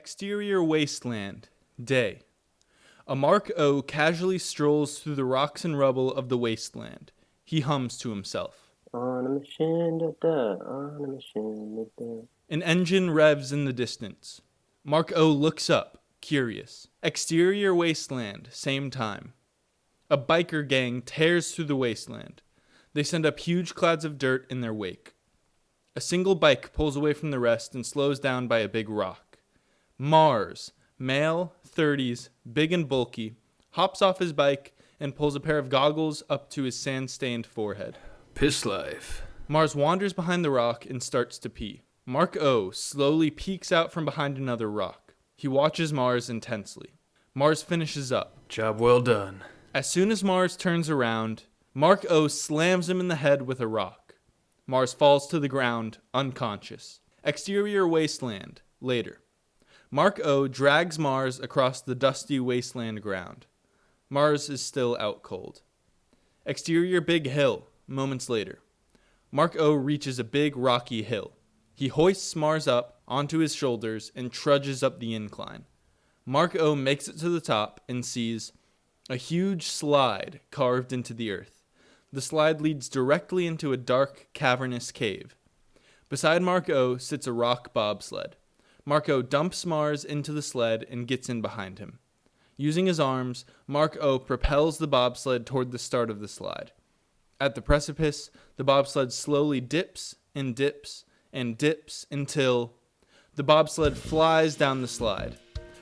Exterior wasteland. Day. A Mark O casually strolls through the rocks and rubble of the wasteland. He hums to himself. On a mission, da-da, on a mission, da-da. An engine revs in the distance. Mark O looks up, curious. Exterior wasteland, same time. A biker gang tears through the wasteland. They send up huge clouds of dirt in their wake. A single bike pulls away from the rest and slows down by a big rock. Mars, male, 30s, big and bulky, hops off his bike and pulls a pair of goggles up to his sand-stained forehead. Piss life. Mars wanders behind the rock and starts to pee. Mark O slowly peeks out from behind another rock. He watches Mars intensely. Mars finishes up. Job well done. As soon as Mars turns around, Mark O slams him in the head with a rock. Mars falls to the ground, unconscious. Exterior wasteland, later. Mark O drags Mars across the dusty wasteland ground. Mars is still out cold. Exterior big hill, moments later. Mark O reaches a big rocky hill. He hoists Mars up onto his shoulders and trudges up the incline. Mark O makes it to the top and sees a huge slide carved into the earth. The slide leads directly into a dark, cavernous cave. Beside Mark O sits a rock bobsled. Mark O dumps Mars into the sled and gets in behind him. Using his arms, Mark O propels the bobsled toward the start of the slide. At the precipice, the bobsled slowly dips and dips and dips until the bobsled flies down the slide.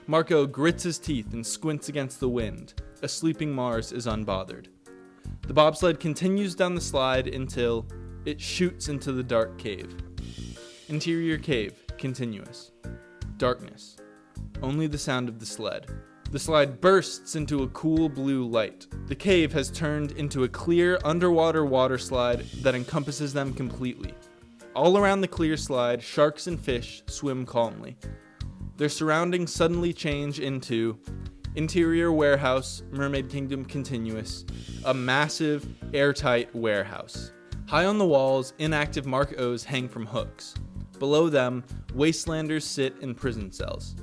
Mark O grits his teeth and squints against the wind. A sleeping Mars is unbothered. The bobsled continues down the slide until it shoots into the dark cave. Interior cave, continuous. Darkness. Only the sound of the sled. The slide bursts into a cool blue light. The cave has turned into a clear underwater water slide that encompasses them completely. All around the clear slide, sharks and fish swim calmly. Their surroundings suddenly change into interior warehouse, Mermaid Kingdom continuous, a massive, airtight warehouse. High on the walls, inactive Mark O's hang from hooks. Below them, wastelanders sit in prison cells.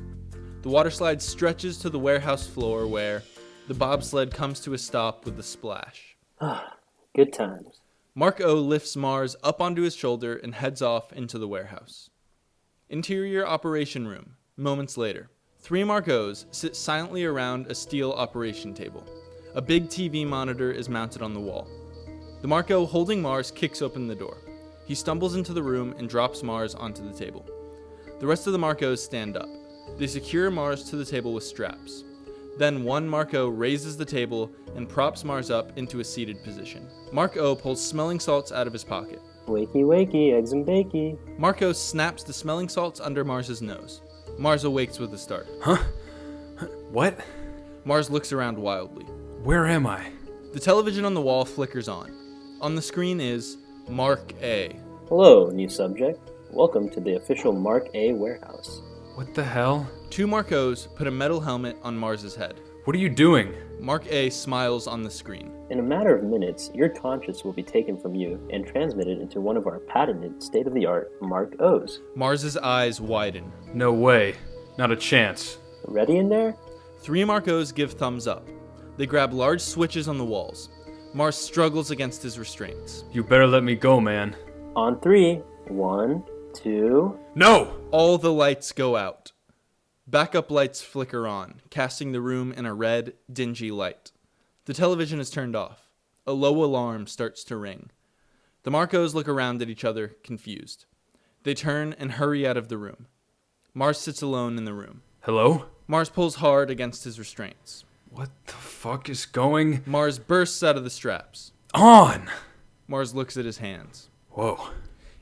The water slide stretches to the warehouse floor where the bobsled comes to a stop with a splash. Good times. Mark O lifts Mars up onto his shoulder and heads off into the warehouse. Interior operation room, moments later. 3 Mark O's sit silently around a steel operation table. A big TV monitor is mounted on the wall. The Mark O holding Mars kicks open the door. He stumbles into the room and drops Mars onto the table. The rest of the Mark O's stand up. They secure Mars to the table with straps. Then one Mark O raises the table and props Mars up into a seated position. Mark O pulls smelling salts out of his pocket. Wakey, wakey, eggs and bakey. Mark O snaps the smelling salts under Mars's nose. Mars awakes with a start. Huh? What? Mars looks around wildly. Where am I? The television on the wall flickers on. On the screen is Mark A. Hello, new subject. Welcome to the official Mark A warehouse. What the hell? 2 Mark O's put a metal helmet on Mars's head. What are you doing? Mark A smiles on the screen. In a matter of minutes, your conscience will be taken from you and transmitted into one of our patented, state-of-the-art Mark O's. Mars's eyes widen. No way. Not a chance. Ready in there? 3 Mark O's give thumbs up. They grab large switches on the walls. Mars struggles against his restraints. You better let me go, man. On 3. 1, 2... No! All the lights go out. Backup lights flicker on, casting the room in a red, dingy light. The television is turned off. A low alarm starts to ring. The Mark O's look around at each other, confused. They turn and hurry out of the room. Mars sits alone in the room. Hello? Mars pulls hard against his restraints. What the fuck is going Mars bursts out of the straps. on? Mars looks at his hands. Whoa.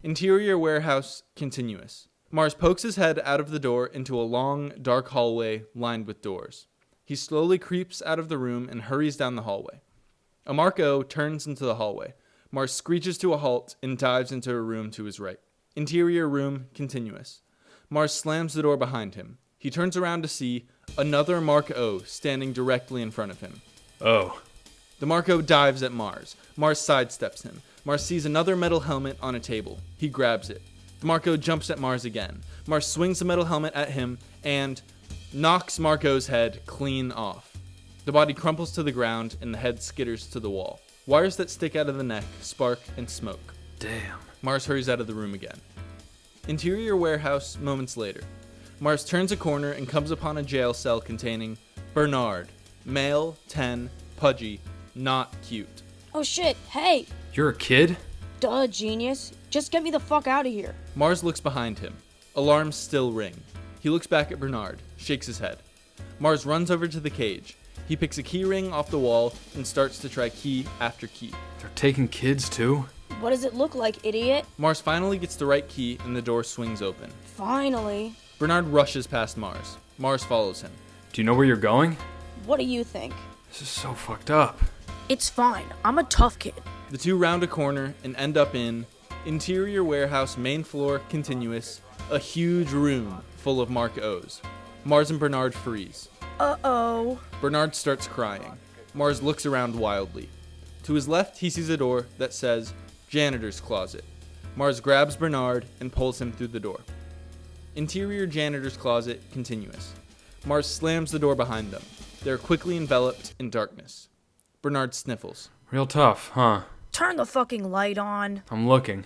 Interior warehouse, continuous. Mars pokes his head out of the door into a long, dark hallway lined with doors. He slowly creeps out of the room and hurries down the hallway. A Mark O turns into the hallway. Mars screeches to a halt and dives into a room to his right. Interior room, continuous. Mars slams the door behind him. He turns around to see another Mark O standing directly in front of him. Oh. The Mark O dives at Mars. Mars sidesteps him. Mars sees another metal helmet on a table. He grabs it. Marco jumps at Mars again. Mars swings the metal helmet at him and knocks Marco's head clean off. The body crumples to the ground and the head skitters to the wall. Wires that stick out of the neck spark and smoke. Damn. Mars hurries out of the room again. Interior warehouse moments later. Mars turns a corner and comes upon a jail cell containing Bernard, male, 10, pudgy, not cute. Oh shit, hey! You're a kid? Duh, genius. Just get me the fuck out of here. Mars looks behind him. Alarms still ring. He looks back at Bernard, shakes his head. Mars runs over to the cage. He picks a key ring off the wall and starts to try key after key. They're taking kids too? What does it look like, idiot? Mars finally gets the right key and the door swings open. Finally. Bernard rushes past Mars. Mars follows him. Do you know where you're going? What do you think? This is so fucked up. It's fine. I'm a tough kid. The two round a corner and end up in interior warehouse, main floor, continuous, a huge room full of Mark O's. Mars and Bernard freeze. Uh-oh. Bernard starts crying. Mars looks around wildly. To his left, he sees a door that says janitor's closet. Mars grabs Bernard and pulls him through the door. Interior janitor's closet, continuous. Mars slams the door behind them. They are quickly enveloped in darkness. Bernard sniffles. Real tough, huh? Turn the fucking light on. I'm looking.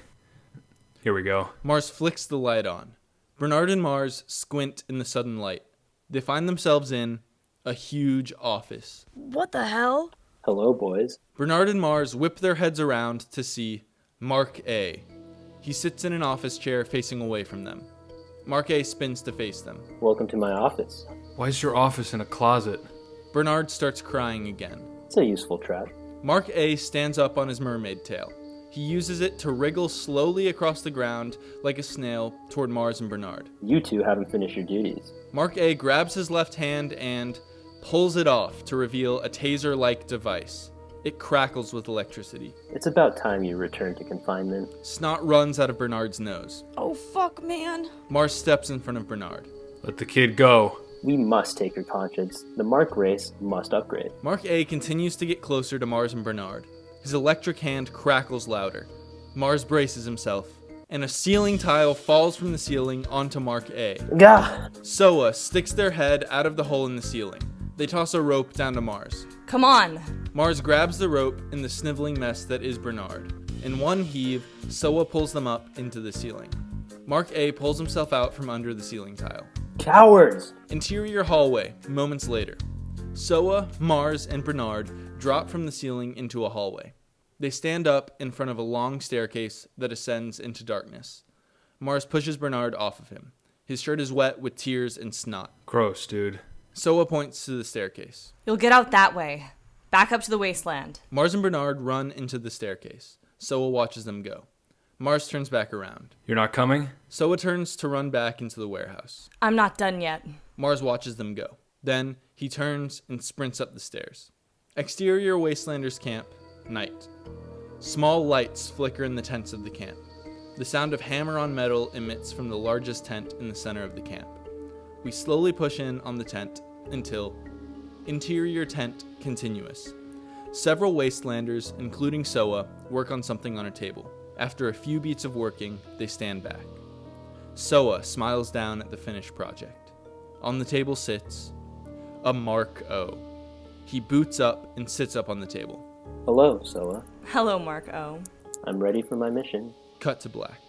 Here we go. Mars flicks the light on. Bernard and Mars squint in the sudden light. They find themselves in a huge office. What the hell? Hello, boys. Bernard and Mars whip their heads around to see Mark A. He sits in an office chair facing away from them. Mark A spins to face them. Welcome to my office. Why is your office in a closet? Bernard starts crying again. It's a useful trap. Mark A stands up on his mermaid tail. He uses it to wriggle slowly across the ground like a snail toward Mars and Bernard. You two haven't finished your duties. Mark A grabs his left hand and pulls it off to reveal a taser-like device. It crackles with electricity. It's about time you return to confinement. Snot runs out of Bernard's nose. Oh fuck, man. Mars steps in front of Bernard. Let the kid go. We must take your conscience. The Mark race must upgrade. Mark A continues to get closer to Mars and Bernard. His electric hand crackles louder. Mars braces himself, and a ceiling tile falls from the ceiling onto Mark A. Gah! Soa sticks their head out of the hole in the ceiling. They toss a rope down to Mars. Come on. Mars grabs the rope in the sniveling mess that is Bernard. In one heave, Soa pulls them up into the ceiling. Mark A pulls himself out from under the ceiling tile. Cowards! Interior hallway, moments later. Soa, Mars, and Bernard drop from the ceiling into a hallway. They stand up in front of a long staircase that ascends into darkness. Mars pushes Bernard off of him. His shirt is wet with tears and snot. Gross, dude. Soa points to the staircase. You'll get out that way. Back up to the wasteland. Mars and Bernard run into the staircase. Soa watches them go. Mars turns back around. You're not coming? Soa turns to run back into the warehouse. I'm not done yet. Mars watches them go. Then he turns and sprints up the stairs. Exterior Wastelanders camp, night. Small lights flicker in the tents of the camp. The sound of hammer on metal emits from the largest tent in the center of the camp. We slowly push in on the tent until interior tent continuous. Several Wastelanders, including Soa, work on something on a table. After a few beats of working, they stand back. Soa smiles down at the finished project. On the table sits a Mark O. He boots up and sits up on the table. Hello, Soa. Hello, Mark O. I'm ready for my mission. Cut to black.